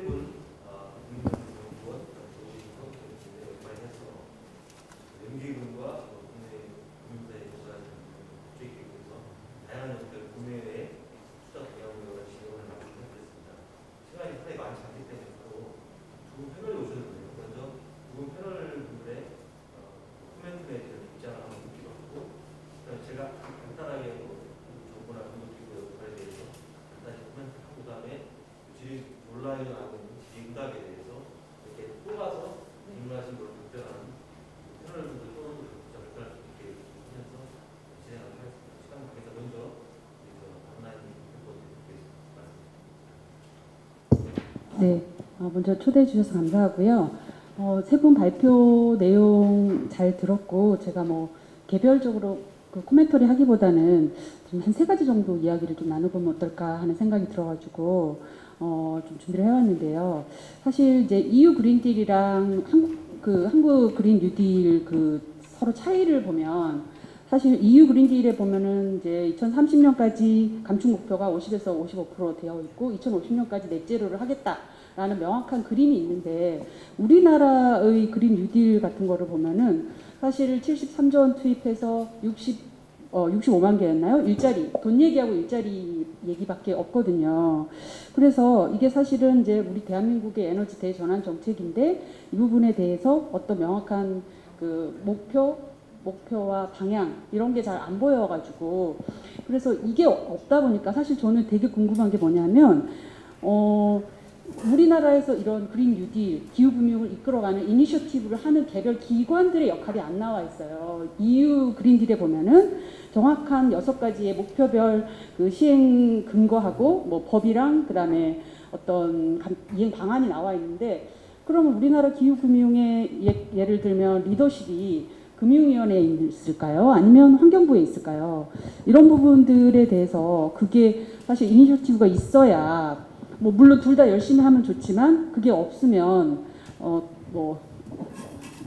분 국민연구원 조직원 역할해서 연기금과 국내 금융사에 조사하는 주식에 대해서 다양한 형태의 구매의 수작 대응을 진행을 하고 있습니다. 시간이 상당히 많지 않기 때문에 또 두 분 패널이 오셨는데요. 먼저 두 분 패널분들의 코멘트에 대한 입장을 한번 듣기로 제가 간단하게 정보나 공동기구 역할에 대해서 간단히 코멘트하고 그다음에 온라인하고 질의응답에 대해서 이렇게 뽑아서 질문하신 걸 답변하는 패널분들 또는 답변할 수 있게 하면서 진행을 하겠습니다. 시간 관계에서 먼저 박나인 멤버님께 말씀드립니다. 네, 먼저 초대해 주셔서 감사하고요. 세 분 발표 내용 잘 들었고 제가 뭐 개별적으로 그 코멘터리 하기보다는 좀 한 3가지 정도 이야기를 좀 나눠보면 어떨까 하는 생각이 들어가지고 좀 준비를 해왔는데요. 사실 이제 EU 그린딜이랑 한국 그린 뉴딜 그 서로 차이를 보면 사실 EU 그린딜에 보면은 이제 2030년까지 감축 목표가 50에서 55% 되어 있고 2050년까지 넷제로를 하겠다라는 명확한 그림이 있는데 우리나라의 그린 뉴딜 같은 거를 보면은 사실 73조 원 투입해서 65만 개였나요? 일자리, 돈 얘기하고 일자리 얘기밖에 없거든요. 그래서 이게 사실은 이제 우리 대한민국의 에너지 대전환 정책인데 이 부분에 대해서 어떤 명확한 그 목표와 방향 이런 게 잘 안 보여가지고 그래서 이게 없다 보니까 사실 저는 되게 궁금한 게 뭐냐면 우리나라에서 이런 그린 뉴딜, 기후금융을 이끌어가는 이니셔티브를 하는 개별 기관들의 역할이 안 나와 있어요. EU 그린딜에 보면은 정확한 6가지의 목표별 그 시행 근거하고 뭐 법이랑 그다음에 어떤 이행 방안이 나와 있는데 그러면 우리나라 기후금융의 예를 들면 리더십이 금융위원회에 있을까요? 아니면 환경부에 있을까요? 이런 부분들에 대해서 그게 사실 이니셔티브가 있어야 뭐 물론 둘 다 열심히 하면 좋지만 그게 없으면 뭐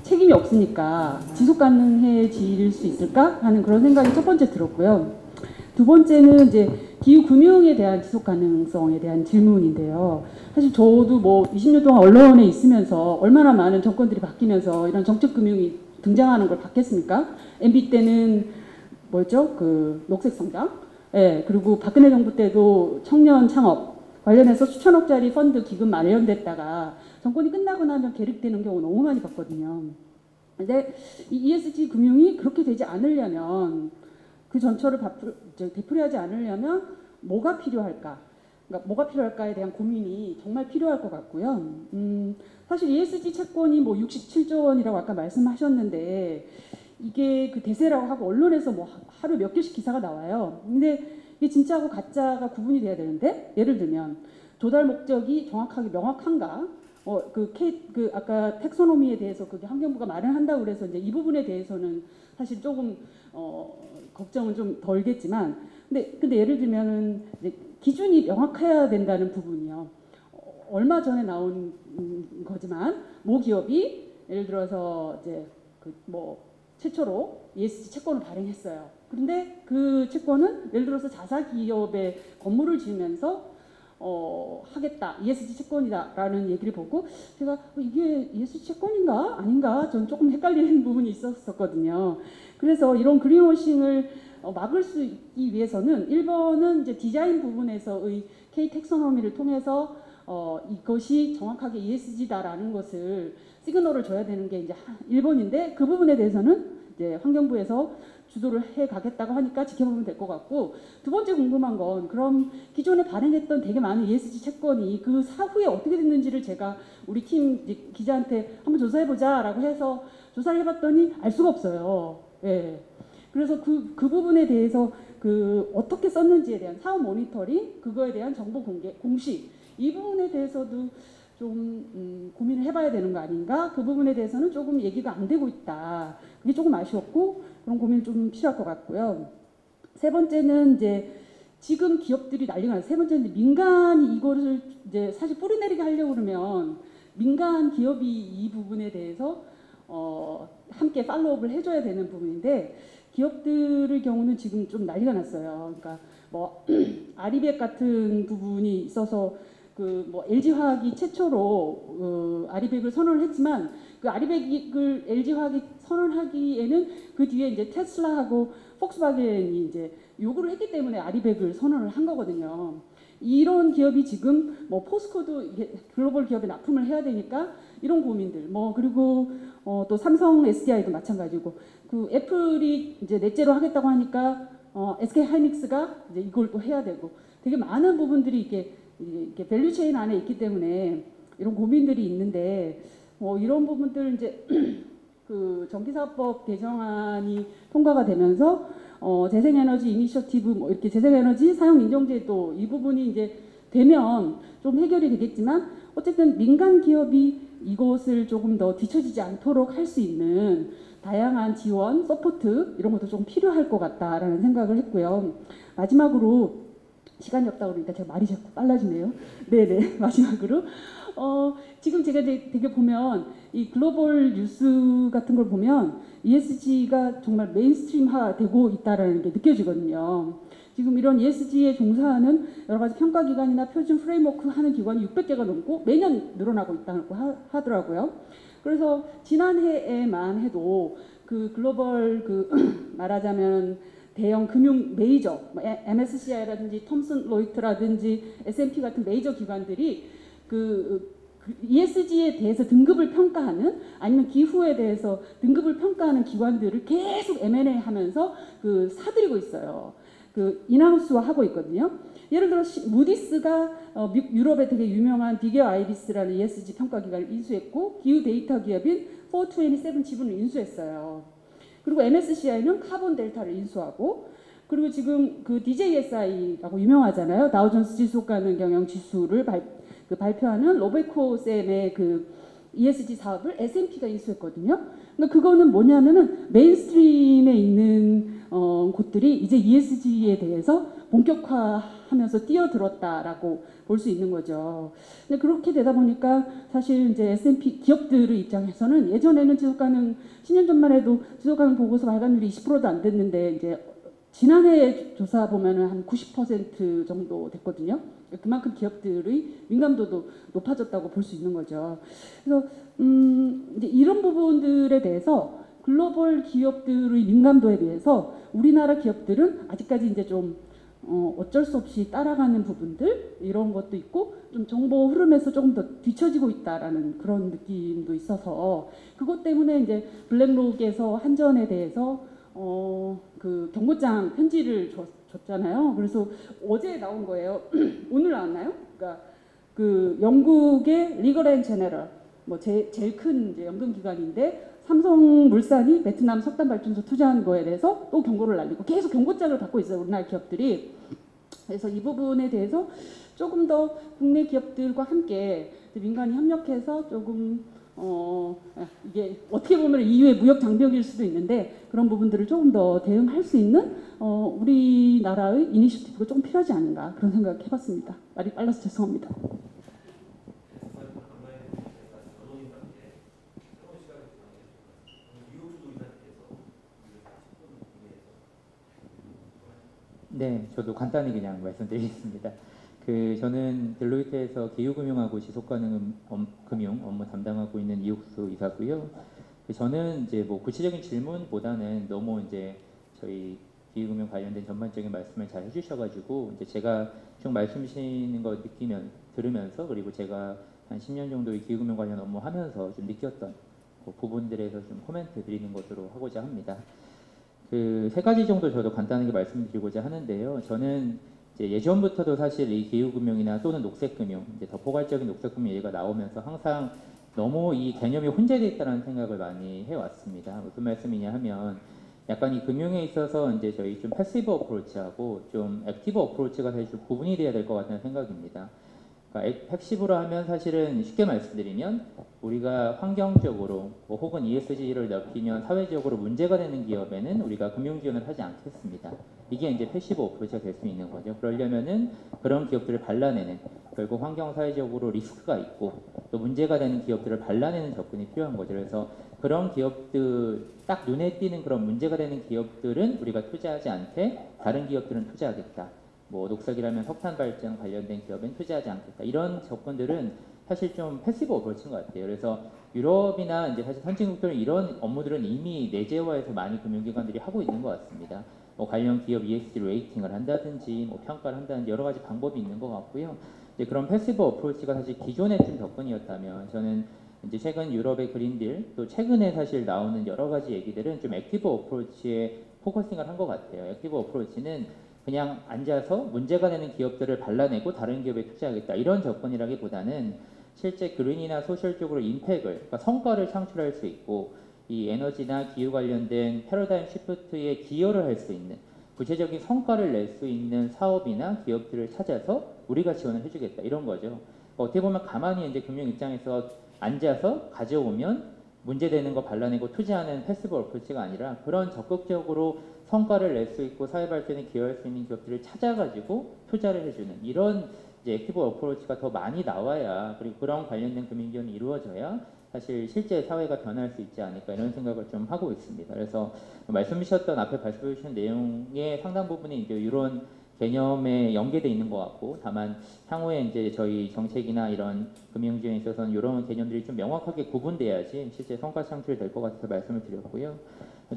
책임이 없으니까 지속 가능해질 수 있을까 하는 그런 생각이 첫 번째 들었고요. 두 번째는 이제 기후 금융에 대한 지속 가능성에 대한 질문인데요. 사실 저도 뭐 20년 동안 언론에 있으면서 얼마나 많은 정권들이 바뀌면서 이런 정책 금융이 등장하는 걸 봤겠습니까? MB 때는 뭐였죠? 그 녹색 성장. 예, 그리고 박근혜 정부 때도 청년 창업 관련해서 수천억짜리 펀드 기금 마련됐다가 정권이 끝나고 나면 계륵되는 경우 너무 많이 봤거든요. 근데 이 ESG 금융이 그렇게 되지 않으려면 그 전철을 되풀이하지 않으려면 뭐가 필요할까? 그러니까 뭐가 필요할까에 대한 고민이 정말 필요할 것 같고요. 사실 ESG 채권이 뭐 67조 원이라고 아까 말씀하셨는데 이게 그 대세라고 하고 언론에서 뭐 하루 몇 개씩 기사가 나와요. 근데 이게 진짜하고 가짜가 구분이 돼야 되는데 예를 들면 조달 목적이 정확하게 명확한가? 아까 텍소노미에 대해서 그게 환경부가 말을 한다고 그래서 이제 이 부분에 대해서는 사실 조금 걱정은 좀 덜겠지만 근데 예를 들면은 이제 기준이 명확해야 된다는 부분이요. 얼마 전에 나온 거지만 모 기업이 예를 들어서 이제 최초로 ESG 채권을 발행했어요. 그런데 그 채권은 예를 들어서 자사 기업의 건물을 지으면서 하겠다. ESG 채권이다라는 얘기를 보고 제가 이게 ESG 채권인가 아닌가 저는 조금 헷갈리는 부분이 있었거든요. 그래서 이런 그린워싱을 막을 수 있기 위해서는 1번은 이제 디자인 부분에서의 K 텍소노미를 통해서 이것이 정확하게 ESG다라는 것을 시그널을 줘야 되는 게 이제 1번인데 그 부분에 대해서는 이제 환경부에서 주도를 해 가겠다고 하니까 지켜보면 될 것 같고 두 번째 궁금한 건 그럼 기존에 발행했던 되게 많은 ESG 채권이 그 사후에 어떻게 됐는지를 제가 우리 팀 기자한테 한번 조사해보자라고 해서 조사를 해봤더니 알 수가 없어요. 예. 그래서 그 부분에 대해서 그 어떻게 썼는지에 대한 사후 모니터링 그거에 대한 정보 공개 공시 이 부분에 대해서도 좀 고민을 해봐야 되는 거 아닌가? 그 부분에 대해서는 조금 얘기가 안 되고 있다. 그게 조금 아쉬웠고 그런 고민이 좀 필요할 것 같고요. 세 번째는 이제 지금 기업들이 난리가 나요. 세 번째는 민간이 이거를 이제 사실 뿌리내리게 하려고 그러면 민간 기업이 이 부분에 대해서 함께 팔로우업을 해줘야 되는 부분인데 기업들의 경우는 지금 좀 난리가 났어요. 그러니까 뭐 아리백 같은 부분이 있어서 그 뭐 LG화학이 최초로 아리백을 선언을 했지만 그 아리백을 LG화학이 선언하기에는 그 뒤에 이제 테슬라하고 폭스바겐이 이제 요구를 했기 때문에 아리백을 선언을 한 거거든요. 이런 기업이 지금 뭐 포스코도 이게 글로벌 기업에 납품을 해야 되니까 이런 고민들 뭐 그리고 또 삼성 SDI도 마찬가지고 그 애플이 이제 넷째로 하겠다고 하니까 SK 하이닉스가 이제 이걸 또 해야 되고 되게 많은 부분들이 이게 밸류체인 안에 있기 때문에 이런 고민들이 있는데 이런 부분들 이제 그 전기사업법 개정안이 통과가 되면서 재생에너지 이니셔티브 뭐 이렇게 재생에너지 사용 인정제도 이 부분이 이제 되면 좀 해결이 되겠지만 어쨌든 민간 기업이 이것을 조금 더 뒤처지지 않도록 할 수 있는 다양한 지원, 서포트 이런 것도 좀 필요할 것 같다라는 생각을 했고요. 마지막으로 시간이 없다 그러니까 제가 말이 자꾸 빨라지네요. 네네 마지막으로 지금 제가 되게 보면 이 글로벌 뉴스 같은 걸 보면 ESG가 정말 메인스트림화되고 있다라는 게 느껴지거든요. 지금 이런 ESG에 종사하는 여러 가지 평가기관이나 표준 프레임워크 하는 기관이 600개가 넘고 매년 늘어나고 있다고 하더라고요. 그래서 지난해에만 해도 그 글로벌 그 말하자면 대형 금융 메이저 MSCI라든지 톰슨 로이터라든지 S&P 같은 메이저 기관들이 그 ESG에 대해서 등급을 평가하는 아니면 기후에 대해서 등급을 평가하는 기관들을 계속 M&A 하면서 그 사들이고 있어요. 그 인하우스화 하고 있거든요. 예를 들어 무디스가 유럽의 되게 유명한 비교 아이리스라는 ESG 평가 기관을 인수했고 기후 데이터 기업인 427 지분을 인수했어요. 그리고 MSCI는 카본 델타를 인수하고 그리고 지금 그 DJSI라고 유명하잖아요. 다우존스 지속 가능 경영 지수를 발표하는 로베코 쌤의 그 ESG 사업을 S&P가 인수했거든요. 그러니까 그거는 뭐냐면은 메인스트림에 있는 곳들이 이제 ESG에 대해서 본격화하면서 뛰어들었다라고 볼 수 있는 거죠. 근데 그렇게 되다 보니까 사실 이제 S&P 기업들의 입장에서는 예전에는 지속가능 10년 전만 해도 지속가능 보고서 발간율이 20%도 안 됐는데 이제 지난해 조사 보면은 한 90% 정도 됐거든요. 그만큼 기업들의 민감도도 높아졌다고 볼 수 있는 거죠. 그래서 이제 이런 부분들에 대해서 글로벌 기업들의 민감도에 비해서 우리나라 기업들은 아직까지 이제 좀 어쩔 수 없이 따라가는 부분들 이런 것도 있고 좀 정보 흐름에서 조금 더 뒤처지고 있다라는 그런 느낌도 있어서 그것 때문에 이제 블랙록에서 한전에 대해서 그 경고장 편지를 줬잖아요. 그래서 어제 나온 거예요. 오늘 나왔나요? 그러니까 그 영국의 리걸 앤 제너럴 뭐 제일 큰 이제 연금기관인데 삼성물산이 베트남 석탄 발전소 투자한 거에 대해서 또 경고를 날리고 계속 경고장을 받고 있어요. 우리나라 기업들이. 그래서 이 부분에 대해서 조금 더 국내 기업들과 함께 민간이 협력해서 조금 이게 어떻게 보면 EU의 무역 장벽일 수도 있는데 그런 부분들을 조금 더 대응할 수 있는 우리나라의 이니셔티브가 조금 필요하지 않은가 그런 생각 해봤습니다. 말이 빨라서 죄송합니다. 네, 저도 간단히 그냥 말씀드리겠습니다. 저는 델로이트에서 기후금융하고 지속가능 금융 업무 담당하고 있는 이옥수 이사고요. 저는 이제 뭐 구체적인 질문보다는 너무 이제 저희 기후금융 관련된 전반적인 말씀을 잘 해주셔가지고 이제 제가 쭉 말씀 주시는 거 들으면서 그리고 제가 한 10년 정도의 기후금융 관련 업무 하면서 좀 느꼈던 그 부분들에서 좀 코멘트 드리는 것으로 하고자 합니다. 세 가지 정도 저도 간단하게 말씀드리고자 하는데요. 저는 이제 예전부터도 사실 이 기후금융이나 또는 녹색금융, 이제 더 포괄적인 녹색금융 얘기가 나오면서 항상 너무 이 개념이 혼재되어 있다는 생각을 많이 해왔습니다. 무슨 말씀이냐 하면 약간 이 금융에 있어서 이제 저희 좀 패시브 어프로치하고 좀 액티브 어프로치가 사실 좀 구분이 돼야 될 것 같다는 생각입니다. 그러니까 패시브로 하면 사실은 쉽게 말씀드리면 우리가 환경적으로 뭐 혹은 ESG를 넓히면 사회적으로 문제가 되는 기업에는 우리가 금융 지원을 하지 않겠습니다. 이게 이제 패시브 어프로치가 될 수 있는 거죠. 그러려면은 그런 기업들을 발라내는 결국 환경 사회적으로 리스크가 있고 또 문제가 되는 기업들을 발라내는 접근이 필요한 거죠. 그래서 그런 기업들 딱 눈에 띄는 그런 문제가 되는 기업들은 우리가 투자하지 않되 다른 기업들은 투자하겠다. 뭐 녹색이라면 석탄 발전 관련된 기업엔 투자하지 않겠다. 이런 접근들은 사실 좀 패시브 어프로치인 것 같아요. 그래서 유럽이나 이제 사실 선진국들은 이런 업무들은 이미 내재화해서 많이 금융기관들이 하고 있는 것 같습니다. 뭐 관련 기업 ESG 레이팅을 한다든지 뭐 평가를 한다든지 여러 가지 방법이 있는 것 같고요. 이제 그런 패시브 어프로치가 사실 기존의 좀 접근이었다면 저는 이제 최근 유럽의 그린딜 또 최근에 사실 나오는 여러 가지 얘기들은 좀 액티브 어프로치에 포커싱을 한 것 같아요. 액티브 어프로치는 그냥 앉아서 문제가 되는 기업들을 발라내고 다른 기업에 투자하겠다 이런 접근이라기보다는 실제 그린이나 소셜 쪽으로 임팩을 그러니까 성과를 창출할 수 있고 이 에너지나 기후 관련된 패러다임 시프트에 기여를 할 수 있는 구체적인 성과를 낼 수 있는 사업이나 기업들을 찾아서 우리가 지원을 해주겠다 이런 거죠. 어떻게 보면 가만히 이제 금융 입장에서 앉아서 가져오면 문제되는 거 발라내고 투자하는 패시브 어프로치가 아니라 그런 적극적으로 성과를 낼 수 있고 사회 발전에 기여할 수 있는 기업들을 찾아가지고 투자를 해주는 이런 이제 액티브 어프로치가 더 많이 나와야 그리고 그런 관련된 금융 지원이 이루어져야 사실 실제 사회가 변할 수 있지 않을까 이런 생각을 좀 하고 있습니다. 그래서 말씀 주셨던 앞에 말씀해 주신 내용의 상당 부분이 이제 이런 개념에 연계돼 있는 것 같고 다만 향후에 이제 저희 정책이나 이런 금융 지원에 있어서는 이런 개념들이 좀 명확하게 구분돼야지 실제 성과 창출이 될 것 같아서 말씀을 드렸고요.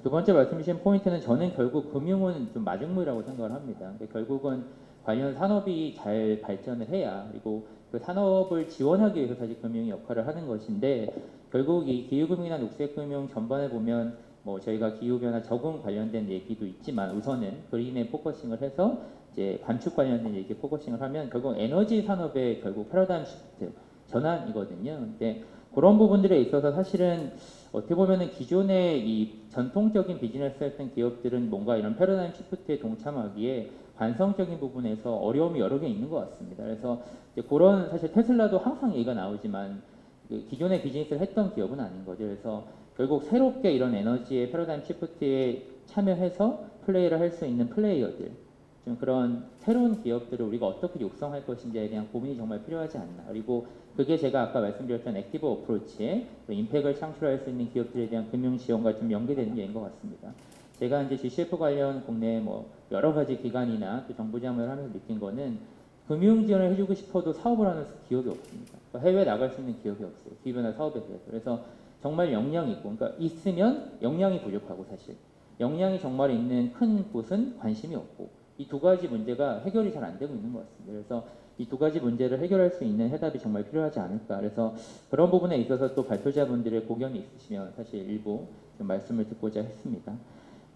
두 번째 말씀 주신 포인트는 저는 결국 금융은 좀 마중물이라고 생각을 합니다. 결국은 관련 산업이 잘 발전을 해야 그리고 그 산업을 지원하기 위해서 사실 금융이 역할을 하는 것인데 결국 이 기후금융이나 녹색금융 전반에 보면 뭐 저희가 기후변화 적응 관련된 얘기도 있지만 우선은 그린에 포커싱을 해서 이제 감축 관련된 얘기에 포커싱을 하면 결국 에너지 산업의 결국 패러다임 시프트 전환이거든요. 근데 그런 부분들에 있어서 사실은 어떻게 보면은 기존의 이 전통적인 비즈니스 했던 기업들은 뭔가 이런 패러다임 시프트에 동참하기에 관성적인 부분에서 어려움이 여러 개 있는 것 같습니다. 그래서 이제 그런 사실 테슬라도 항상 얘기가 나오지만 그 기존의 비즈니스를 했던 기업은 아닌 거죠. 그래서 결국 새롭게 이런 에너지의 패러다임 시프트에 참여해서 플레이를 할 수 있는 플레이어들 좀 그런 새로운 기업들을 우리가 어떻게 육성할 것인지에 대한 고민이 정말 필요하지 않나. 그리고 그게 제가 아까 말씀드렸던 액티브 어프로치에 임팩을 창출할 수 있는 기업들에 대한 금융 지원과 좀 연계되는 예인 것 같습니다. 제가 이제 GCF 관련 국내 뭐 여러 가지 기관이나 또 정부 자문을 하면서 느낀 거는 금융 지원을 해주고 싶어도 사업을 하는 기업이 없습니다. 그러니까 해외 나갈 수 있는 기업이 없어요. 기업이나 사업에 대해서. 그래서 정말 역량이 있고, 그러니까 있으면 역량이 부족하고 사실 역량이 정말 있는 큰 곳은 관심이 없고 이 두 가지 문제가 해결이 잘 안 되고 있는 것 같습니다. 그래서 이 두 가지 문제를 해결할 수 있는 해답이 정말 필요하지 않을까. 그래서 그런 부분에 있어서 또 발표자분들의 고견이 있으시면 사실 일부 좀 말씀을 듣고자 했습니다.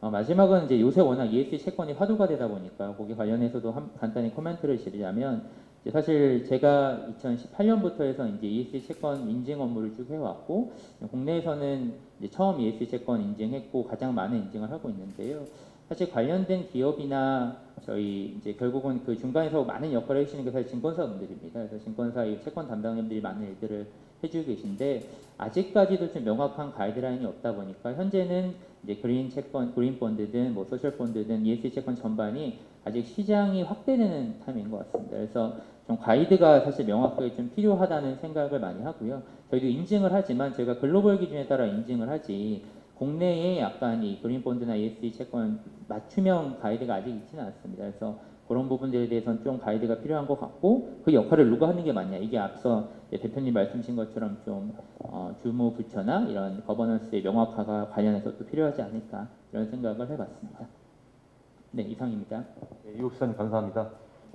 마지막은 이제 요새 워낙 ESG 채권이 화두가 되다 보니까 거기 관련해서도 간단히 코멘트를 드리자면 이제 사실 제가 2018년부터 해서 이제 ESG 채권 인증 업무를 쭉 해왔고 국내에서는 이제 처음 ESG 채권 인증했고 가장 많은 인증을 하고 있는데요. 사실 관련된 기업이나 저희 이제 결국은 그 중간에서 많은 역할을 해주시는 게 사실 증권사분들입니다. 그래서 증권사의 채권 담당자분들이 많은 일들을 해주고 계신데 아직까지도 좀 명확한 가이드라인이 없다 보니까 현재는 이제 그린 채권, 그린 펀드든 뭐 소셜 펀드든 ESG 채권 전반이 아직 시장이 확대되는 타임인 것 같습니다. 그래서 좀 가이드가 사실 명확하게 좀 필요하다는 생각을 많이 하고요. 저희도 인증을 하지만 저희가 글로벌 기준에 따라 인증을 하지 국내에 약간 이 그린 펀드나 ESG 채권 맞춤형 가이드가 아직 있지는 않습니다. 그래서 그런 부분들에 대해서는 좀 가이드가 필요한 것 같고 그 역할을 누가 하는 게 맞냐 이게 앞서 대표님 말씀하신 것처럼 좀 주무 부처나 이런 거버넌스의 명확화가 관련해서 또 필요하지 않을까 이런 생각을 해봤습니다. 네, 이상입니다. 네, 이옥수사님 감사합니다.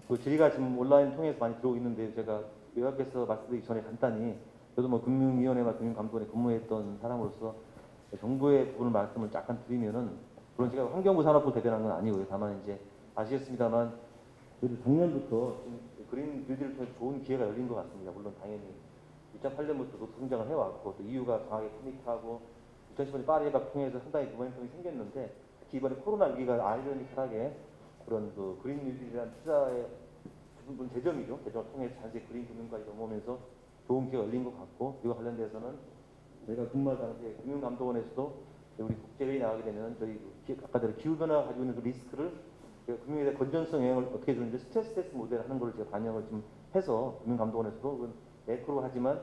그 질의가 지금 온라인 통해서 많이 들어오고 있는데 제가 요약해서 말씀드리기 전에 간단히 저도 뭐 금융위원회나 금융감독원에 근무했던 사람으로서 정부의 부분을 말씀을 잠깐 드리면은 물론 제가 환경부 산업부 대변한 건 아니고요. 다만 이제 아시겠습니다만 그래도 작년부터 그린 뉴딜을 통해 좋은 기회가 열린 것 같습니다. 물론 당연히 2008년부터 높은 성장을 해왔고 또 EU가 강하게 커밋하고 2015년 파리 협약 통해서 상당히 모멘텀이 생겼는데 특히 이번에 코로나 위기가 아이러니컬하게 그런 그 그린 뉴딜이라는 투자의 부분 재점이죠. 재점을 통해서 자세 그린 금융까지 넘어오면서 좋은 기회가 열린 것 같고 이와 관련돼서는 저희가 근무할 당시에 금융감독원에서도 우리 국제회의 나가게 되면 저희 아까 전에 기후변화가 가지고 있는 그 리스크를 금융에 대한 건전성 영향을 어떻게 주는지 스트레스 테스트 모델 하는 걸 제가 반영을 좀 해서 금융감독원에서도 매크로 하지만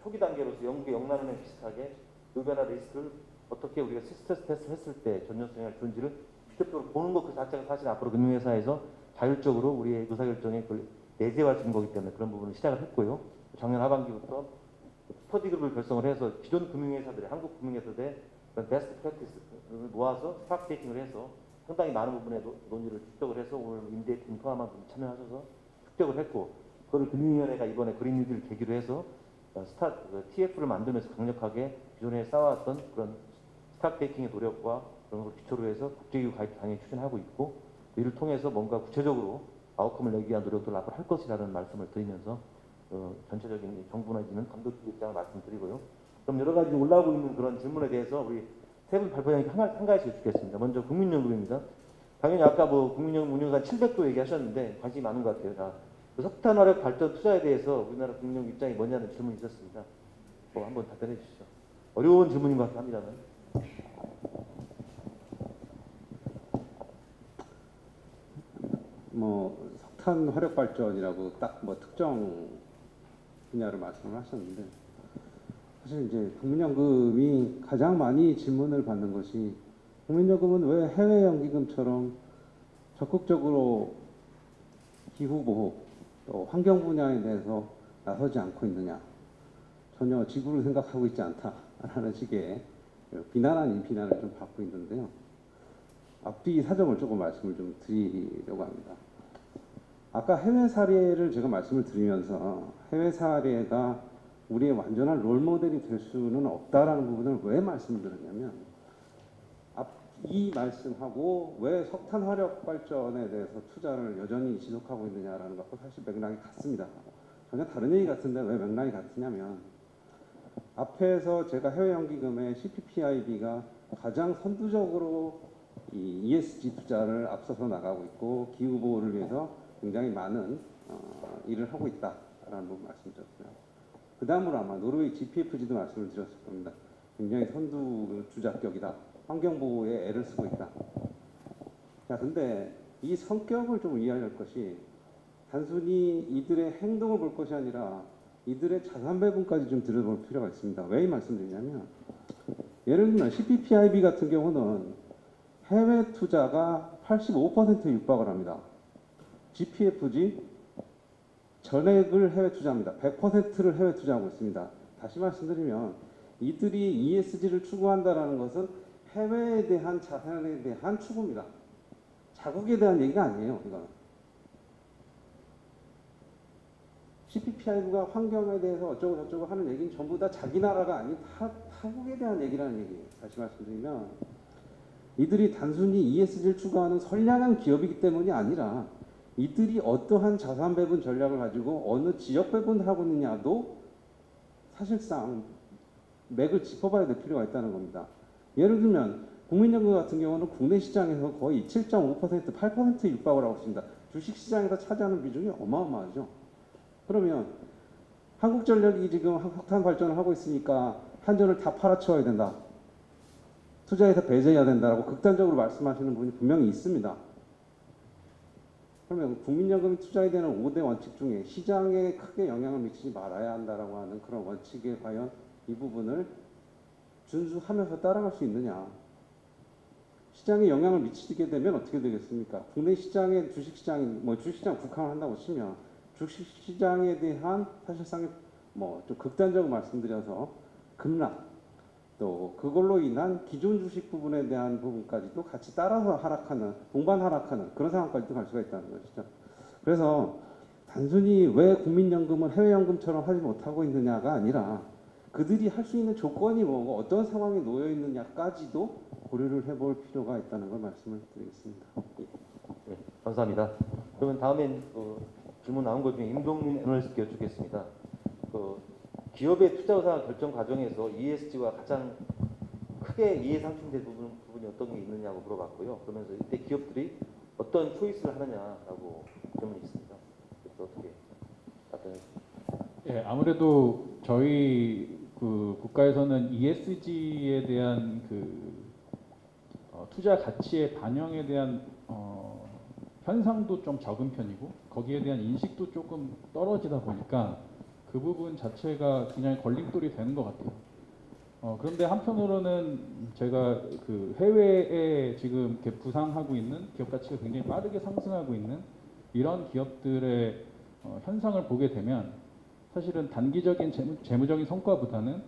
초기 단계로서 영국의 영란은행 비슷하게 기후변화 리스크를 어떻게 우리가 스트레스 테스트를 했을 때 전전성 영향을 주는지를 직접적으로 보는 것 그 자체가 사실 앞으로 금융회사에서 자율적으로 우리의 의사결정에 그걸 내재할 수 있는 거기 때문에 그런 부분을 시작을 했고요. 작년 하반기부터 스터디 그룹을 결성을 해서 기존 금융회사들의 한국 금융회사들의 그런 베스트 프랙티스를 모아서 스탁 테이킹을 해서 상당히 많은 부분의 논의를 축적을 해서 오늘 임대팀 포함한 분 참여하셔서 습격을 했고, 그걸 금융위원회가 이번에 그린 뉴딜을 계기로 해서 TF를 만들면서 강력하게 기존에 쌓아왔던 그런 스탁테이킹의 노력과 그런 걸 기초로 해서 국제기구 가입 당연히 추진하고 있고, 이를 통해서 뭔가 구체적으로 아웃컴을 내기 위한 노력들을 앞으로 할 것이라는 말씀을 드리면서 전체적인 정부나 있는 감독적 입장을 말씀드리고요. 그럼 여러 가지 올라오고 있는 그런 질문에 대해서 우리 세 분 발표자님께 한 가지씩 여쭙겠습니다. 먼저 국민연금입니다. 당연히 아까 뭐 국민연금 운용산 700조 얘기하셨는데 관심이 많은 것 같아요. 자, 그 석탄화력 발전 투자에 대해서 우리나라 국민연금 입장이 뭐냐는 질문이 있었습니다. 한번 답변해 주시죠. 어려운 질문인 것 같습니다만. 뭐 석탄 화력 발전이라고 딱 뭐 특정 분야를 말씀을 하셨는데, 사실 이제 국민연금이 가장 많이 질문을 받는 것이, 국민연금은 왜 해외 연기금처럼 적극적으로 기후 보호 또 환경 분야에 대해서 나서지 않고 있느냐, 전혀 지구를 생각하고 있지 않다라는 식의 비난 아닌 비난을 좀 받고 있는데요. 앞뒤 사정을 조금 말씀을 좀 드리려고 합니다. 아까 해외 사례를 제가 말씀을 드리면서 해외 사례가 우리의 완전한 롤모델이 될 수는 없다라는 부분을 왜 말씀을 드렸냐면, 이 말씀하고 왜 석탄 화력 발전에 대해서 투자를 여전히 지속하고 있느냐라는 것과 사실 맥락이 같습니다. 전혀 다른 얘기 같은데 왜 맥락이 같으냐면, 앞에서 제가 해외 연기금의 CPPIB가 가장 선두적으로 이 ESG 투자를 앞서서 나가고 있고 기후 보호를 위해서 굉장히 많은 일을 하고 있다라는 부분 말씀드렸고요. 그 다음으로 아마 노르웨이 GPFG도 말씀을 드렸을 겁니다. 굉장히 선두 주자격이다. 환경 보호에 애를 쓰고 있다. 자, 근데 이 성격을 좀 이해할 것이, 단순히 이들의 행동을 볼 것이 아니라 이들의 자산 배분까지 좀 들여다볼 필요가 있습니다. 왜 이 말씀드리냐면, 예를 들면 CPPIB 같은 경우는 해외 투자가 85%에 육박을 합니다. GPFG 전액을 해외 투자합니다. 100%를 해외 투자하고 있습니다. 다시 말씀드리면 이들이 ESG를 추구한다는 것은 해외에 대한 자산에 대한 추구입니다. 자국에 대한 얘기가 아니에요. 이건 CPPI가 환경에 대해서 어쩌고 저쩌고 하는 얘기는 전부 다 자기 나라가 아닌 타국에 대한 얘기라는 얘기예요. 다시 말씀드리면 이들이 단순히 ESG를 추구하는 선량한 기업이기 때문이 아니라 이들이 어떠한 자산 배분 전략을 가지고 어느 지역 배분을 하고 있느냐도 사실상 맥을 짚어봐야 될 필요가 있다는 겁니다. 예를 들면 국민연금 같은 경우는 국내 시장에서 거의 7.5%, 8%에 육박을 하고 있습니다. 주식시장에서 차지하는 비중이 어마어마하죠. 그러면 한국전력이 지금 석탄 발전을 하고 있으니까 한전을 다 팔아치워야 된다. 투자해서 배제해야 된다라고 극단적으로 말씀하시는 분이 분명히 있습니다. 그러면 국민연금이 투자해야 되는 5대 원칙 중에 시장에 크게 영향을 미치지 말아야 한다라고 하는 그런 원칙에 과연 이 부분을 준수하면서 따라갈 수 있느냐. 시장에 영향을 미치게 되면 어떻게 되겠습니까? 국내 시장의 주식시장, 주식시장 국한을 한다고 치면 주식시장에 대한 사실상의 좀 극단적으로 말씀드려서 급락, 또 그걸로 인한 기존 주식 부분에 대한 부분까지도 같이 따라서 하락하는, 동반 하락하는 그런 상황까지도 갈 수가 있다는 것이죠. 그래서 단순히 왜 국민연금은 해외연금처럼 하지 못하고 있느냐가 아니라 그들이 할 수 있는 조건이 뭐고 어떤 상황에 놓여 있느냐까지도 고려를 해볼 필요가 있다는 걸 말씀을 드리겠습니다. 네, 감사합니다. 그러면 다음엔 질문 나온 것 중에 임동민 애널리스트께 여쭙겠습니다. 기업의 투자 의사 결정 과정에서 ESG와 가장 크게 이해 상충된 부분이 어떤 게 있느냐고 물어봤고요. 그러면서 이때 기업들이 어떤 초이스를 하느냐라고 질문이 있습니다. 그래서 어떻게 답변해 주십니까? 예, 아무래도 저희 국가에서는 ESG에 대한 투자 가치의 반영에 대한 현상도 좀 적은 편이고 거기에 대한 인식도 조금 떨어지다 보니까 그 부분 자체가 굉장히 걸림돌이 되는 것 같아요. 그런데 한편으로는 제가 해외에 지금 이렇게 부상하고 있는 기업 가치가 굉장히 빠르게 상승하고 있는 이런 기업들의 현상을 보게 되면 사실은 단기적인 재무적인 성과보다는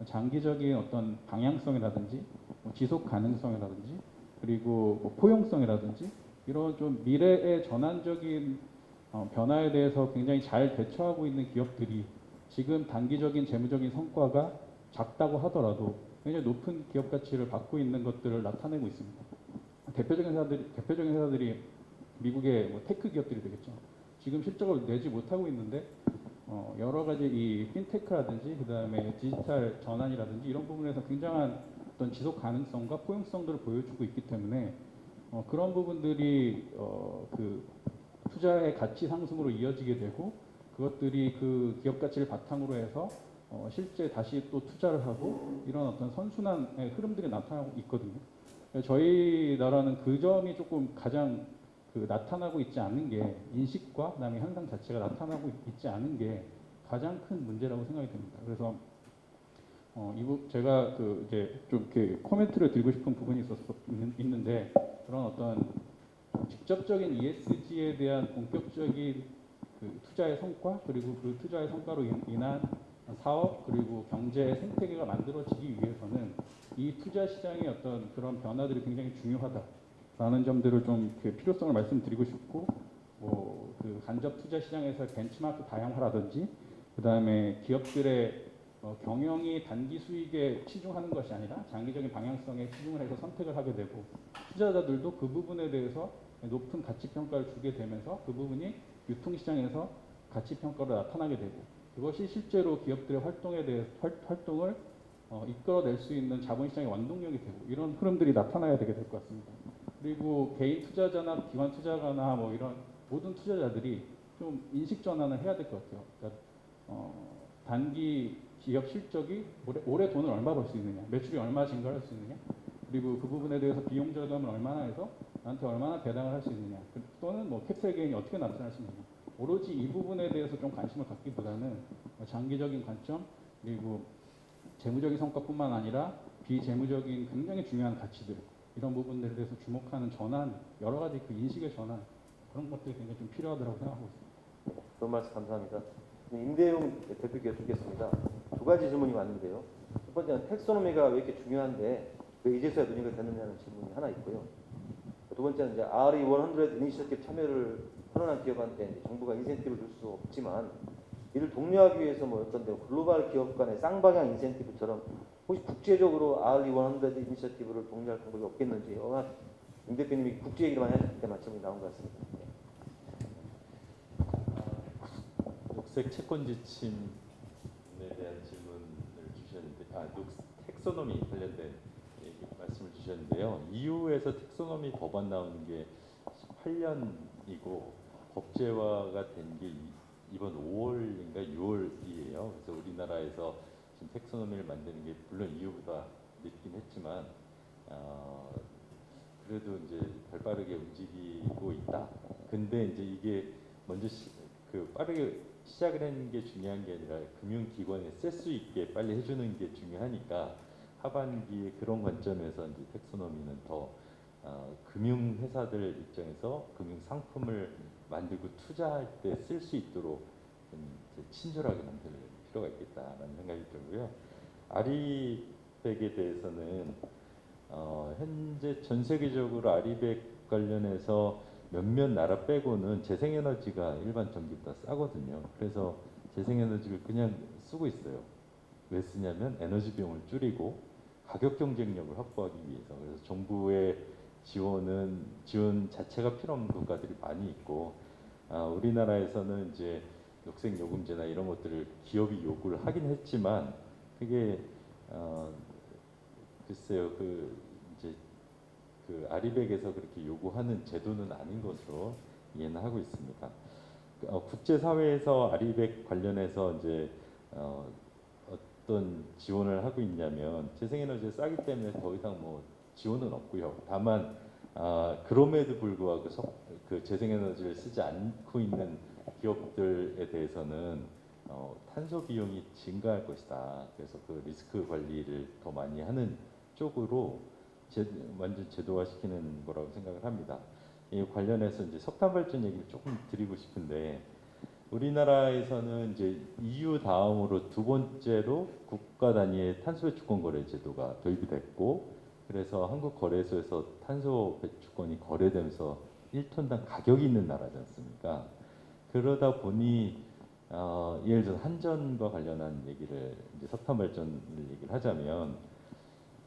장기적인 어떤 방향성이라든지 뭐 지속 가능성이라든지 그리고 뭐 포용성이라든지 이런 좀 미래의 전환적인 변화에 대해서 굉장히 잘 대처하고 있는 기업들이 지금 단기적인 재무적인 성과가 작다고 하더라도 굉장히 높은 기업 가치를 갖고 있는 것들을 나타내고 있습니다. 대표적인 회사들이 미국의 뭐 테크 기업들이 되겠죠. 지금 실적을 내지 못하고 있는데 여러 가지 이 핀테크라든지 그다음에 디지털 전환이라든지 이런 부분에서 굉장한 어떤 지속 가능성과 포용성들을 보여주고 있기 때문에 그런 부분들이 그 투자의 가치 상승으로 이어지게 되고 그것들이 그 기업 가치를 바탕으로 해서 실제 다시 또 투자를 하고 이런 어떤 선순환의 흐름들이 나타나고 있거든요. 저희 나라는 그 점이 조금 가장 그 나타나고 있지 않은 게 인식과 그다음에 현상 자체가 나타나고 있지 않은 게 가장 큰 문제라고 생각이 됩니다. 그래서 제가 그 이제 좀 이렇게 코멘트를 드리고 싶은 부분이 있는데 그런 어떤 직접적인 ESG에 대한 본격적인 그 투자의 성과 그리고 그 투자의 성과로 인한 사업 그리고 경제 생태계가 만들어지기 위해서는 이 투자 시장의 어떤 그런 변화들이 굉장히 중요하다라는 점들을 좀 이렇게 필요성을 말씀드리고 싶고 그 간접 투자 시장에서 벤치마크 다양화라든지 그다음에 기업들의 경영이 단기 수익에 치중하는 것이 아니라 장기적인 방향성에 치중을 해서 선택을 하게 되고 투자자들도 그 부분에 대해서 높은 가치 평가를 주게 되면서 그 부분이 유통시장에서 가치 평가로 나타나게 되고 그것이 실제로 기업들의 활동을 이끌어낼 수 있는 자본시장의 원동력이 되고 이런 흐름들이 나타나야 되게 될 것 같습니다. 그리고 개인 투자자나 기관 투자가나 뭐 이런 모든 투자자들이 좀 인식 전환을 해야 될 것 같아요. 그러니까 단기 기업 실적이 올해 돈을 얼마 벌 수 있느냐, 매출이 얼마 증가할 수 있느냐, 그리고 그 부분에 대해서 비용 절감을 얼마나 해서 나한테 얼마나 배당을 할 수 있느냐, 또는 뭐 캐피탈 게인이 어떻게 나타날 수 있느냐. 오로지 이 부분에 대해서 좀 관심을 갖기보다는 장기적인 관점 그리고 재무적인 성과뿐만 아니라 비재무적인 굉장히 중요한 가치들 이런 부분들에 대해서 주목하는 전환, 여러 가지 그 인식의 전환 그런 것들이 굉장히 좀 필요하다고 생각하고 있습니다. 좋은 말씀 감사합니다. 임대용 대표께 듣겠습니다. 두 가지 질문이 왔는데요. 첫 번째는 텍소노미가 왜 이렇게 중요한데 왜 이제서야 논의가 되느냐는 질문이 하나 있고요. 두 번째는 이제 RE100 이니셔티브 참여를 선언한 기업한테 이제 정부가 인센티브를 줄 수 없지만 이를 독려하기 위해서 뭐 어떤 글로벌 기업 간의 쌍방향 인센티브처럼 혹시 국제적으로 RE100 이니셔티브를 독려할 방법이 없겠는지 임 대표님이 국제 얘기를 많이 하셨을 때 마침이 나온 것 같습니다. 녹색 채권 지침에 대한 질문을 주셨는데, 텍소노미 관련된 말씀을 주셨는데요. EU에서 텍소노미 법안 나오는 게 18년이고 법제화가 된 게 이번 5월인가 6월이에요. 그래서 우리나라에서 지금 텍소노미를 만드는 게 물론 EU보다 늦긴 했지만 그래도 이제 발빠르게 움직이고 있다. 근데 이제 이게 먼저 빠르게 시작을 하는 게 중요한 게 아니라 금융기관에 쓸 수 있게 빨리 해주는 게 중요하니까 하반기에 그런 관점에서 이제 텍소노미는 더 금융회사들 입장에서 금융상품을 만들고 투자할 때 쓸 수 있도록 좀 친절하게 만들 필요가 있겠다라는 생각이 들고요. 아리백에 대해서는 현재 전 세계적으로 아리백 관련해서 몇몇 나라 빼고는 재생에너지가 일반 전기보다 싸거든요. 그래서 재생에너지를 그냥 쓰고 있어요. 왜 쓰냐면 에너지 비용을 줄이고 가격 경쟁력을 확보하기 위해서. 그래서 정부의 지원 자체가 필요 없는 국가들이 많이 있고 우리나라에서는 이제 녹색 요금제나 이런 것들을 기업이 요구를 하긴 했지만 그게 글쎄요 이제 그 아리백에서 그렇게 요구하는 제도는 아닌 것으로 이해는 하고 있습니다. 국제 사회에서 아리백 관련해서 이제 어떤 지원을 하고 있냐면 재생에너지가 싸기 때문에 더 이상 뭐 지원은 없고요. 다만 그럼에도 불구하고 그 재생에너지를 쓰지 않고 있는 기업들에 대해서는 탄소 비용이 증가할 것이다. 그래서 그 리스크 관리를 더 많이 하는 쪽으로 완전 제도화시키는 거라고 생각을 합니다. 이 관련해서 이제 석탄 발전 얘기를 조금 드리고 싶은데 우리나라에서는 이제 EU 다음으로 두 번째로 국가 단위의 탄소 배출권 거래 제도가 도입이 됐고 그래서 한국 거래소에서 탄소 배출권이 거래되면서 1톤당 가격이 있는 나라지 않습니까? 그러다 보니 예를 들어 한전과 관련한 얘기를 이제 석탄 발전을 얘기를 하자면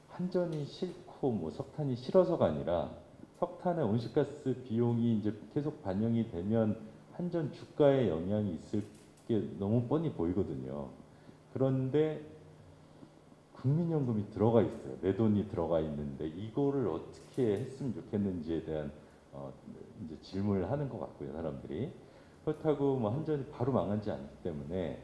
한전이 싫고 뭐 석탄이 싫어서가 아니라 석탄의 온실가스 비용이 이제 계속 반영이 되면 한전 주가에 영향이 있을 게 너무 뻔히 보이거든요. 그런데 국민연금이 들어가 있어요. 내 돈이 들어가 있는데 이거를 어떻게 했으면 좋겠는지에 대한 이제 질문을 하는 것 같고요, 사람들이. 그렇다고 뭐 한전이 바로 망하지 않기 때문에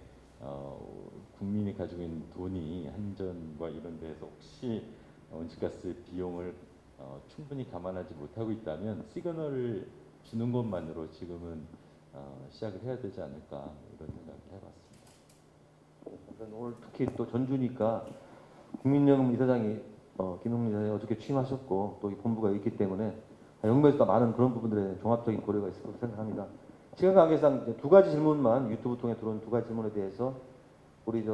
국민이 가지고 있는 돈이 한전과 이런 데에서 혹시 온실가스 비용을 충분히 감안하지 못하고 있다면 시그널을 주는 것만으로 지금은 시작을 해야 되지 않을까 이런 생각을 해봤습니다. 오늘 특히 또 전주니까 국민연금 이사장이 김용민 이사장이 어저께 취임하셨고 또 이 본부가 있기 때문에 연금에서 많은 그런 부분들에 종합적인 고려가 있을 거라고 생각합니다. 시간 관계상 이제 두 가지 질문만 유튜브 통해 들어온 두 가지 질문에 대해서 우리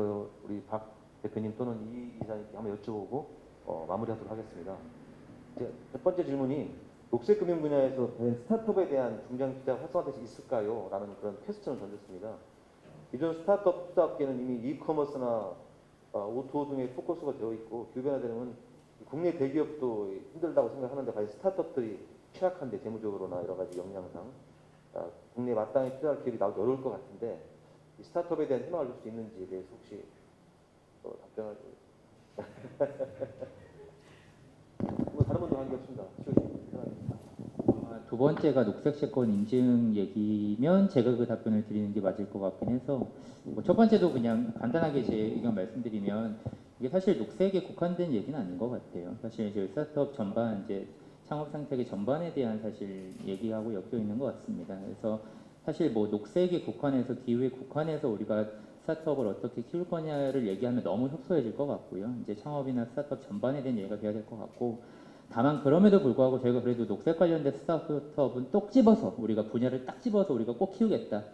박 대표님 또는 이 이사님께 한번 여쭤보고 마무리하도록 하겠습니다. 이제 첫 번째 질문이 녹색금융 분야에서 스타트업에 대한 중장 투자 활성화될 수 있을까요? 라는 그런 퀘스천을 던졌습니다. 기존 스타트업 투자업계는 이미 이커머스나 오토 등의 포커스가 되어 있고 기후변화되는 국내 대기업도 힘들다고 생각하는데 과연 스타트업들이 취약한데 재무적으로나 여러 가지 역량상 국내에 마땅히 투자할 기업이 나오기 어려울 것 같은데 이 스타트업에 대한 희망을 줄 수 있는지에 대해서 혹시 답변을 뭐 다른 분도 하는 게 없습니다. 두 번째가 녹색 채권 인증 얘기면 제가 그 답변을 드리는 게 맞을 것 같긴 해서 첫 번째도 그냥 간단하게 제 의견 말씀드리면 이게 사실 녹색에 국한된 얘기는 아닌 것 같아요. 사실 저희 스타트업 전반 이제 창업 생태계 전반에 대한 사실 얘기하고 엮여 있는 것 같습니다. 그래서 사실 뭐 녹색에 국한해서 기후에 국한해서 우리가 스타트업을 어떻게 키울 거냐를 얘기하면 너무 협소해질 것 같고요. 이제 창업이나 스타트업 전반에 대한 얘기가 돼야 될 것 같고 다만 그럼에도 불구하고 저희가 그래도 녹색 관련된 스타트업은 똑 집어서 우리가 분야를 딱 집어서 우리가 꼭 키우겠다.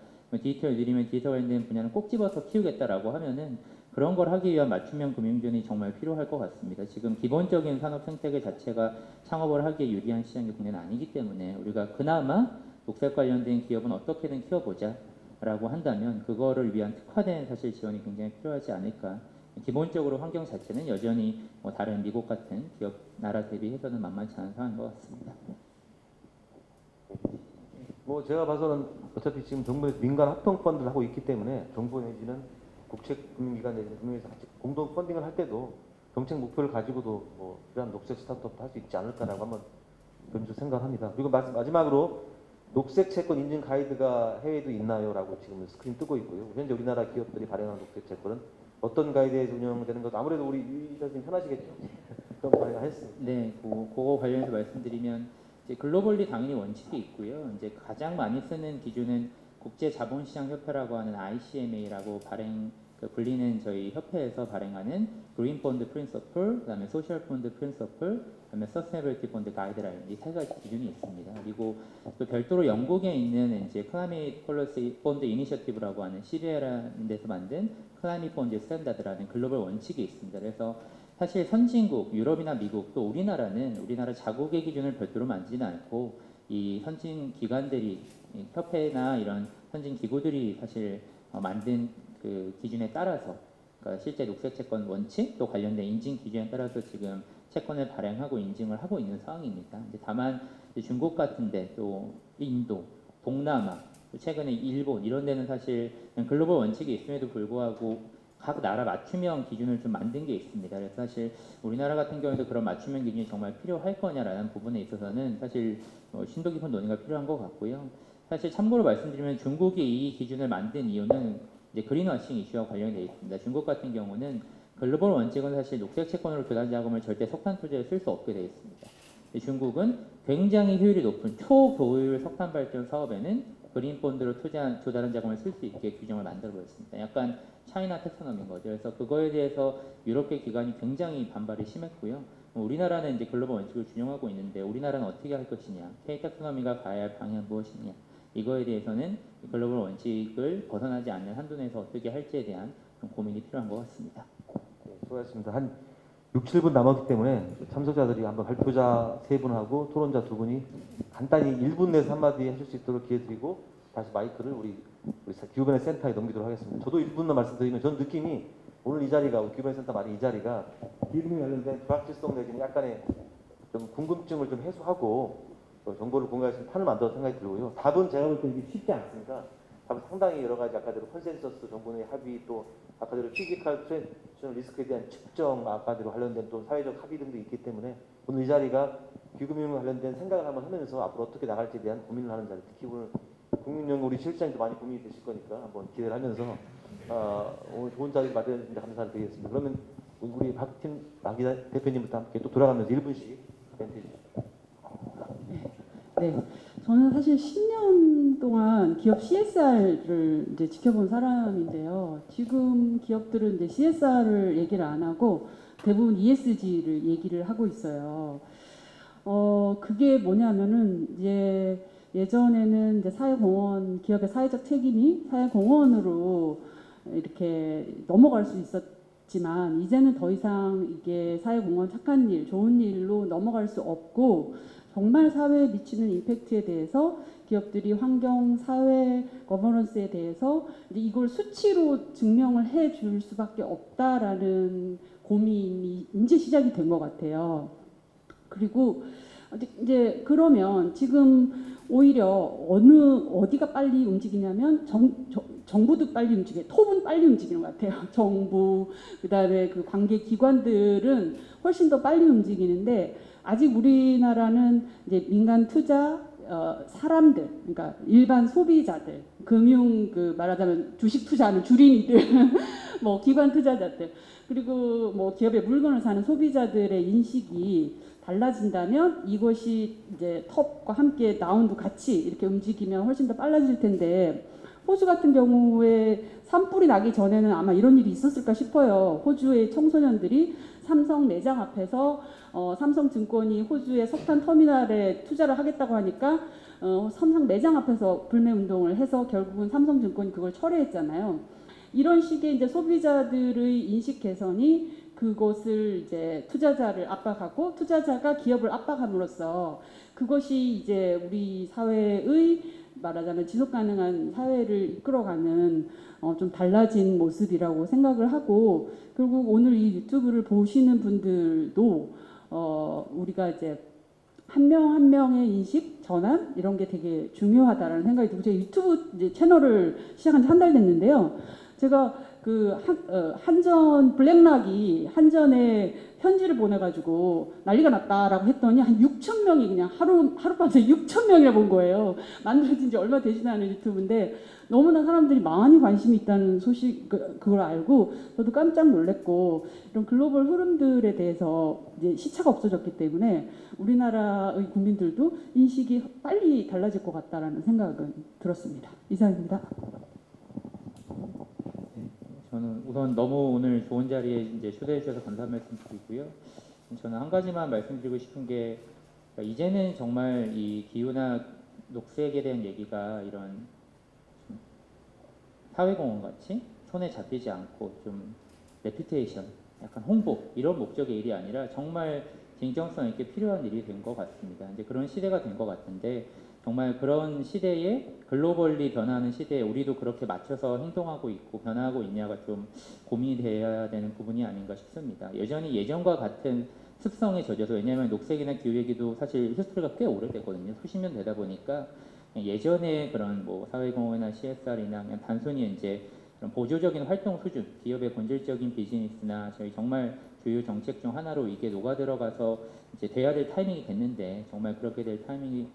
디지털 느리면 디지털 관련된 분야는 꼭 집어서 키우겠다라고 하면은 그런 걸 하기 위한 맞춤형 금융전이 정말 필요할 것 같습니다. 지금 기본적인 산업 생태계 자체가 창업을 하기에 유리한 시장이 국내는 아니기 때문에 우리가 그나마 녹색 관련된 기업은 어떻게든 키워보자 라고 한다면 그거를 위한 특화된 사실 지원이 굉장히 필요하지 않을까. 기본적으로 환경 자체는 여전히 뭐 다른 미국 같은 기업 나라 대비해서는 만만치 않은 상황인 것 같습니다. 뭐 제가 봐서는 어차피 지금 정부에서 민간 합동 펀드를 하고 있기 때문에 정부 내지는 국책금융기관 내지는 금융에서 같이 공동 펀딩을 할 때도 정책 목표를 가지고도 뭐 이러한 녹색 스타트업도 할 수 있지 않을까라고 한번 먼저 생각합니다. 그리고 마지막으로 녹색 채권 인증 가이드가 해외에도 있나요?라고 지금 스크린 뜨고 있고요. 현재 우리나라 기업들이 발행한 녹색 채권은 어떤 가이드에서 운영되는 것도 아무래도 우리 유 이사님 편하시겠죠? 그럼 발행하셨습니다. 네, 그거 관련해서 말씀드리면 이제 글로벌리 당연히 원칙이 있고요. 이제 가장 많이 쓰는 기준은 국제자본시장협회라고 하는 ICMA라고 불리는 저희 협회에서 발행하는 그린 펀드 프린서플, 그다음에 소셜 펀드 프린서플, 그다음에 서스테너빌리티 펀드 가이드라인 이 세 가지 기준이 있습니다. 그리고 또 별도로 영국에 있는 이제 클라이밋 폴리시 펀드 이니셔티브라고 하는 CBA라는 데서 만든 클라이밋 펀드 스탠다드라는 글로벌 원칙이 있습니다. 그래서 사실 선진국, 유럽이나 미국 또 우리나라 자국의 기준을 별도로 만지는 않고 이 선진 기관들이 협회나 이런 선진 기구들이 사실 만든 그 기준에 따라서 그러니까 실제 녹색 채권 원칙 또 관련된 인증 기준에 따라서 지금 채권을 발행하고 인증을 하고 있는 상황입니다. 다만 중국 같은데 또 인도, 동남아, 또 최근에 일본 이런 데는 사실 글로벌 원칙이 있음에도 불구하고 각 나라 맞춤형 기준을 좀 만든 게 있습니다. 그래서 사실 우리나라 같은 경우에도 그런 맞춤형 기준이 정말 필요할 거냐라는 부분에 있어서는 사실 심도 깊은 논의가 필요한 것 같고요. 사실 참고로 말씀드리면 중국이 이 기준을 만든 이유는 이제 그린워싱 이슈와 관련이 되어 있습니다. 중국 같은 경우는 글로벌 원칙은 사실 녹색 채권으로 교단 자금을 절대 석탄 투자에 쓸 수 없게 되어 있습니다. 중국은 굉장히 효율이 높은 초고효율 석탄 발전 사업에는 그린 본드로 조달한 자금을 쓸 수 있게 규정을 만들어 버렸습니다. 약간 차이나 텍소nomi인 거죠. 그래서 그거에 대해서 유럽계 기관이 굉장히 반발이 심했고요. 우리나라는 이제 글로벌 원칙을 준용하고 있는데 우리나라는 어떻게 할 것이냐, K 텍소nomi가 가야 할 방향은 무엇이냐, 이거에 대해서는 글로벌 원칙을 벗어나지 않는 한도 내에서 어떻게 할지에 대한 좀 고민이 필요한 것 같습니다. 네, 수고하셨습니다. 한 6, 7분 남았기 때문에 참석자들이 한번 발표자 3분하고 토론자 2분이 간단히 1분 내에서 한마디 하실 수 있도록 기회 드리고 다시 마이크를 우리 기후변화 센터에 넘기도록 하겠습니다. 저도 1분만 말씀드리면 전 느낌이 오늘 이 자리가 우리 기후변화 센터 말이 이 자리가 기후변화 관련된 불확실성 내지는 약간의 좀 궁금증을 좀 해소하고 정보를 공유할 수 있는 판을 만들어 생각이 들고요. 답은 제가 볼 때는 이게 쉽지 않습니다. 답은 상당히 여러 가지 아까대로 컨센서스 정부 내 합의 또 아까대로 피지컬 트랜지션 리스크에 대한 측정 아까대로 관련된 또 사회적 합의 등도 있기 때문에 오늘 이 자리가 기후금융 관련된 생각을 한번 하면서 앞으로 어떻게 나갈지에 대한 고민을 하는 자리, 특히 오늘 국민연구 우리 실장님도 많이 고민이 되실 거니까 한번 기대를 하면서 오늘 좋은 자리 마련해주셔서 감사를 드리겠습니다. 그러면 우리 박팀 박 대표님부터 함께 또 돌아가면서 1분씩 멘트 해주시죠. 네, 저는 사실 10년 동안 기업 CSR을 이제 지켜본 사람인데요. 지금 기업들은 이제 CSR을 얘기를 안 하고 대부분 ESG를 얘기를 하고 있어요. 그게 뭐냐면은 이제 예전에는 이제 사회공헌, 기업의 사회적 책임이 사회공헌으로 이렇게 넘어갈 수 있었지만 이제는 더 이상 이게 사회공헌 착한 일, 좋은 일로 넘어갈 수 없고 정말 사회에 미치는 임팩트에 대해서 기업들이 환경, 사회, 거버넌스에 대해서 이걸 수치로 증명을 해줄 수밖에 없다라는 고민이 이제 시작이 된 것 같아요. 그리고 이제 그러면 지금 오히려 어디가 빨리 움직이냐면 정부도 빨리 움직여요. 톱은 빨리 움직이는 것 같아요. 정부, 그다음에 그 관계 기관들은 훨씬 더 빨리 움직이는데 아직 우리나라는 이제 민간 투자, 사람들, 그러니까 일반 소비자들, 금융 말하자면 주식 투자하는 주린이들, 뭐 기관 투자자들, 그리고 뭐 기업의 물건을 사는 소비자들의 인식이 달라진다면 이것이 이제 톱과 함께 라운드 같이 이렇게 움직이면 훨씬 더 빨라질 텐데 호주 같은 경우에 산불이 나기 전에는 아마 이런 일이 있었을까 싶어요. 호주의 청소년들이 삼성 매장 앞에서 삼성증권이 호주의 석탄 터미널에 투자를 하겠다고 하니까 삼성 매장 앞에서 불매 운동을 해서 결국은 삼성증권이 그걸 철회했잖아요. 이런 식의 이제 소비자들의 인식 개선이 그것을 이제 투자자를 압박하고 투자자가 기업을 압박함으로써 그것이 이제 우리 사회의 말하자면 지속 가능한 사회를 이끌어가는 좀 달라진 모습이라고 생각을 하고 결국 오늘 이 유튜브를 보시는 분들도 우리가 이제 한 명 한 명의 인식 전환 이런 게 되게 중요하다라는 생각이 들고 제가 유튜브 이제 채널을 시작한 지 한 달 됐는데요. 제가 한전 블랙락이 한전에 편지를 보내가지고 난리가 났다라고 했더니 한 6천 명이 그냥 하룻밤새 6천 명이나 본 거예요. 만들어진 지 얼마 되지도 않은 유튜브인데 너무나 사람들이 많이 관심이 있다는 소식 그걸 알고 저도 깜짝 놀랐고 이런 글로벌 흐름들에 대해서 이제 시차가 없어졌기 때문에 우리나라의 국민들도 인식이 빨리 달라질 것 같다라는 생각은 들었습니다. 이상입니다. 저는 우선 너무 오늘 좋은 자리에 이제 초대해 주셔서 감사 말씀드리고요. 저는 한 가지만 말씀드리고 싶은 게 이제는 정말 이 기후나 녹색에 대한 얘기가 이런 사회공헌 같이 손에 잡히지 않고 좀 레퓨테이션, 약간 홍보 이런 목적의 일이 아니라 정말 진정성 있게 필요한 일이 된 것 같습니다. 이제 그런 시대가 된 것 같은데 정말 그런 시대에 글로벌리 변화하는 시대에 우리도 그렇게 맞춰서 행동하고 있고 변화하고 있냐가 좀 고민이 돼야 되는 부분이 아닌가 싶습니다. 여전히 예전과 같은 습성에 젖어서 왜냐하면 녹색이나 기후 얘기도 사실 히스토리가 꽤 오래됐거든요. 수십 년 되다 보니까 예전에 그런 뭐 사회공헌이나 CSR이나 그냥 단순히 이제 그런 보조적인 활동 수준, 기업의 본질적인 비즈니스나 저희 정말 주요 정책 중 하나로 이게 녹아 들어가서 이제 돼야 될 타이밍이 됐는데 정말 그렇게 될 타이밍이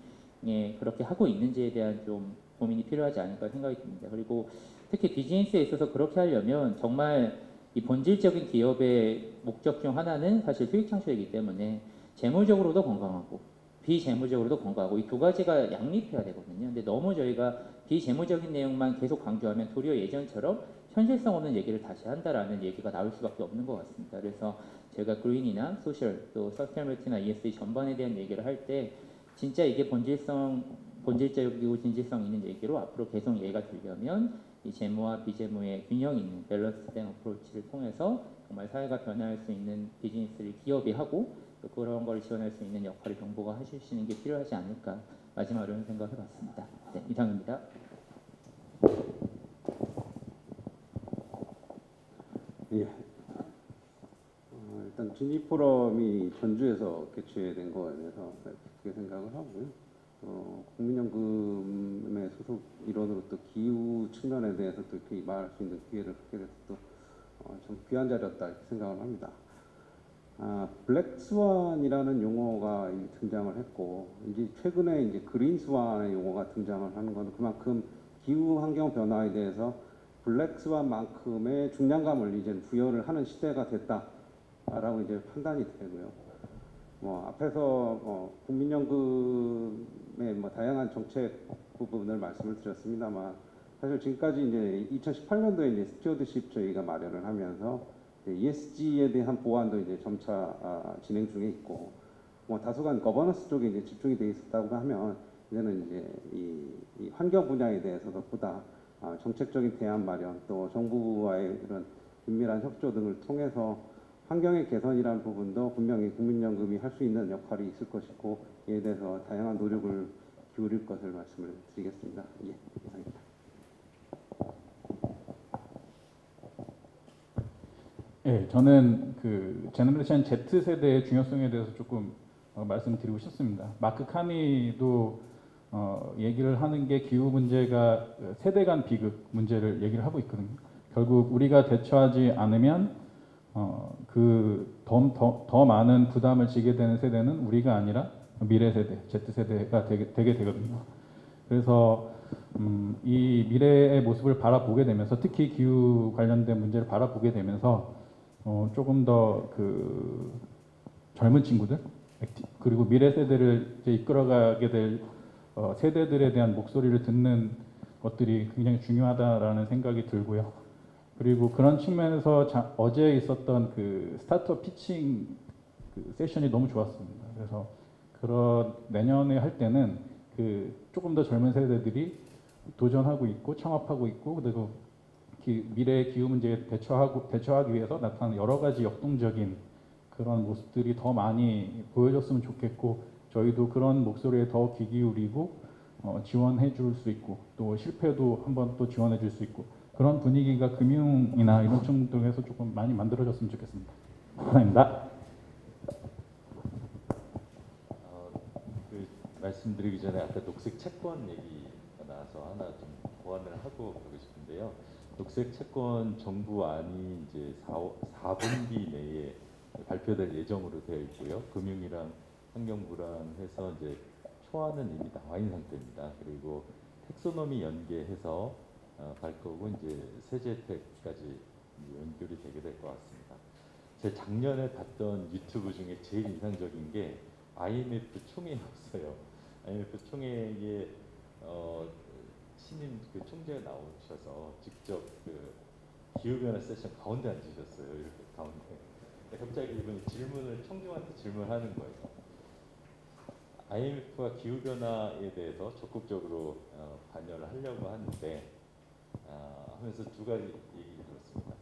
그렇게 하고 있는지에 대한 좀 고민이 필요하지 않을까 생각이 듭니다. 그리고 특히 비즈니스에 있어서 그렇게 하려면 정말 이 본질적인 기업의 목적 중 하나는 사실 수익 창출이기 때문에 재물적으로도 건강하고 비재무적으로도 건강하고 이 두 가지가 양립해야 되거든요. 근데 너무 저희가 비재무적인 내용만 계속 강조하면 도리어 예전처럼 현실성 없는 얘기를 다시 한다라는 얘기가 나올 수밖에 없는 것 같습니다. 그래서 제가 그린이나 소셜 또 서스테너빌리티나 ESG 전반에 대한 얘기를 할 때 진짜 이게 본질적이고 진실성 있는 얘기로 앞으로 계속 얘기가 되려면 이 재무와 비재무의 균형 있는 밸런스된 어프로치를 통해서 정말 사회가 변화할 수 있는 비즈니스를 기업이 하고 또 그런 걸 지원할 수 있는 역할을 정부가 하시는 게 필요하지 않을까 마지막으로 생각해 봤습니다. 네, 이상입니다. 예. 일단 진위 포럼이 전주에서 개최된 거에 대해서 그렇게 생각을 하고요. 국민연금의 소속 일원으로 또 기후 측면에 대해서 또 이렇게 말할 수 있는 기회를 갖게 돼서 또 참 귀한 자리였다 이렇게 생각을 합니다. 블랙스완이라는 용어가 등장을 했고 이제 최근에 이제 그린스완의 용어가 등장을 하는 건 그만큼 기후 환경 변화에 대해서 블랙스완만큼의 중량감을 이제 부여를 하는 시대가 됐다라고 이제 판단이 되고요. 앞에서 국민연금의 다양한 정책 부분을 말씀을 드렸습니다만 사실 지금까지 이제 2018년도에 이제 스튜어드십 저희가 마련을 하면서 ESG에 대한 보완도 이제 점차 진행 중에 있고 다소간 거버넌스 쪽에 이제 집중이 돼 있었다고 하면 이제는 이제 이 환경 분야에 대해서도 보다 정책적인 대안 마련 또 정부와의 이런 긴밀한 협조 등을 통해서 환경의 개선이라는 부분도 분명히 국민연금이 할 수 있는 역할이 있을 것이고 이에 대해서 다양한 노력을 기울일 것을 말씀을 드리겠습니다. 예, 이상입니다. 네, 저는 그 제너레이션 Z 세대의 중요성에 대해서 조금 말씀드리고 싶습니다. 마크 카니도 얘기를 하는 게 기후 문제가 세대 간 비극 문제를 얘기를 하고 있거든요. 결국 우리가 대처하지 않으면 더 많은 부담을 지게 되는 세대는 우리가 아니라 미래 세대, Z 세대가 되게 되거든요. 그래서 이 미래의 모습을 바라보게 되면서 특히 기후 관련된 문제를 바라보게 되면서 조금 더 그 젊은 친구들 그리고 미래 세대를 이제 이끌어가게 될 세대들에 대한 목소리를 듣는 것들이 굉장히 중요하다라는 생각이 들고요. 그리고 그런 측면에서 어제 있었던 그 스타트업 피칭 그 세션이 너무 좋았습니다. 그래서 그런 내년에 할 때는 그 조금 더 젊은 세대들이 도전하고 있고 창업하고 있고 그리고 미래의 기후 문제에 대처하기 위해서 나타나는 여러 가지 역동적인 그런 모습들이 더 많이 보여줬으면 좋겠고 저희도 그런 목소리에 더 귀 기울이고 지원해 줄 수 있고 또 실패도 한번 또 지원해 줄 수 있고 그런 분위기가 금융이나 이런 쪽에서 조금 많이 만들어졌으면 좋겠습니다. 감사합니다. 말씀드리기 전에 아까 녹색 채권 얘기가 나와서 하나 좀 보완을 하고 가고 싶은데요. 녹색 채권 정부안이 이제 4분기 내에 발표될 예정으로 되어 있고요. 금융이랑 환경부랑 해서 이제 초안은 이미 나와 있는 상태입니다. 그리고 텍소노미 연계해서 갈 거고 이제 세제 혜택까지 연결이 되게 될 것 같습니다. 제 작년에 봤던 유튜브 중에 제일 인상적인 게 IMF 총회였어요. IMF 총회에 신임 그 총재가 나오셔서 직접 그 기후변화 세션 가운데 앉으셨어요. 이렇게 가운데. 갑자기 이분이 질문을 총재한테 질문하는 거예요. IMF가 기후변화에 대해서 적극적으로 관여를 하려고 하는데 하면서 두 가지 얘기를 들었습니다.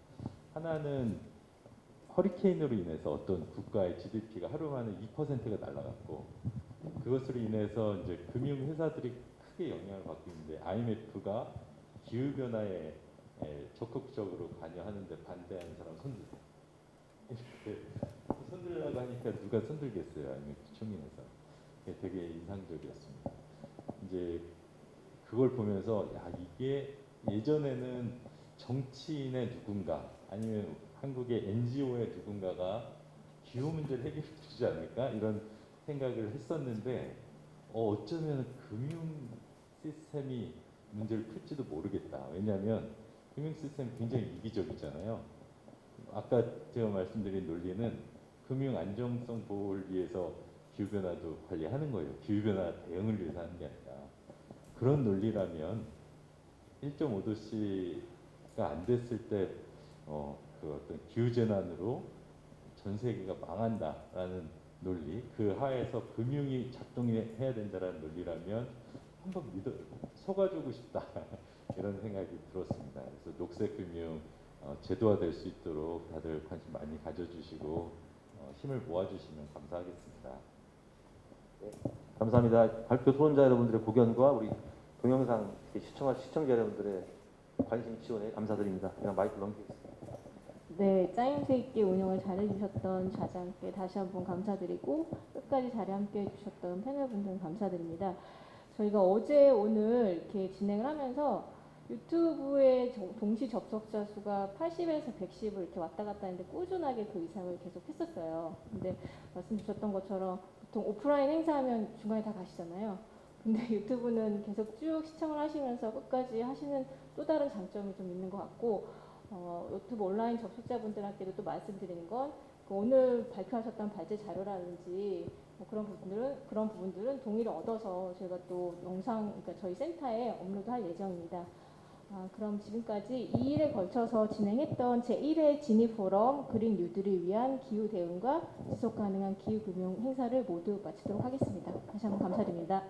하나는 허리케인으로 인해서 어떤 국가의 GDP가 하루 만에 2%가 날아갔고 그것으로 인해서 이제 금융회사들이 크게 영향을 받고 있는데 IMF가 기후변화에 적극적으로 관여하는데 반대하는 사람 손들고 이렇게 손들려고 하니까 누가 손들겠어요. IMF 총회에서. 되게 인상적이었습니다. 이제 그걸 보면서 야 이게 예전에는 정치인의 누군가 아니면 한국의 NGO의 누군가가 기후 문제를 해결해 주지 않을까 이런 생각을 했었는데 어쩌면 금융 시스템이 문제를 풀지도 모르겠다. 왜냐하면 금융 시스템이 굉장히 이기적이잖아요. 아까 제가 말씀드린 논리는 금융 안정성 보호를 위해서 기후변화도 관리하는 거예요. 기후변화 대응을 위해서 하는 게 아니라. 그런 논리라면 1.5도씨가 안 됐을 때 그 어떤 기후재난으로 전 세계가 망한다라는 논리, 그 하에서 금융이 작동해야 된다라는 논리라면 한번 속아주고 싶다 이런 생각이 들었습니다. 그래서 녹색금융 제도화될 수 있도록 다들 관심 많이 가져주시고 힘을 모아주시면 감사하겠습니다. 네, 감사합니다. 발표 토론자 여러분들의 고견과 우리 동영상 시청자 여러분들의 관심 지원에 감사드립니다. 그냥 마이크 넘기겠습니다. 네, 짜임새 있게 운영을 잘해주셨던 좌장께 다시 한번 감사드리고 끝까지 자리 함께 해주셨던 패널분들 감사드립니다. 저희가 어제 오늘 이렇게 진행을 하면서 유튜브의 동시 접속자 수가 80에서 110을 이렇게 왔다 갔다 했는데 꾸준하게 그 이상을 계속 했었어요. 근데 말씀 주셨던 것처럼 보통 오프라인 행사하면 중간에 다 가시잖아요. 근데 유튜브는 계속 쭉 시청을 하시면서 끝까지 하시는 또 다른 장점이 좀 있는 것 같고 유튜브 온라인 접속자분들한테도 또 말씀드리는 건 오늘 발표하셨던 발제 자료라든지 뭐 그런 부분들은 동의를 얻어서 저희가 또 영상, 그러니까 저희 센터에 업로드할 예정입니다. 그럼 지금까지 2일에 걸쳐서 진행했던 제1회 진입 포럼 그린 뉴딜을 위한 기후 대응과 지속 가능한 기후 금융 행사를 모두 마치도록 하겠습니다. 다시 한번 감사드립니다.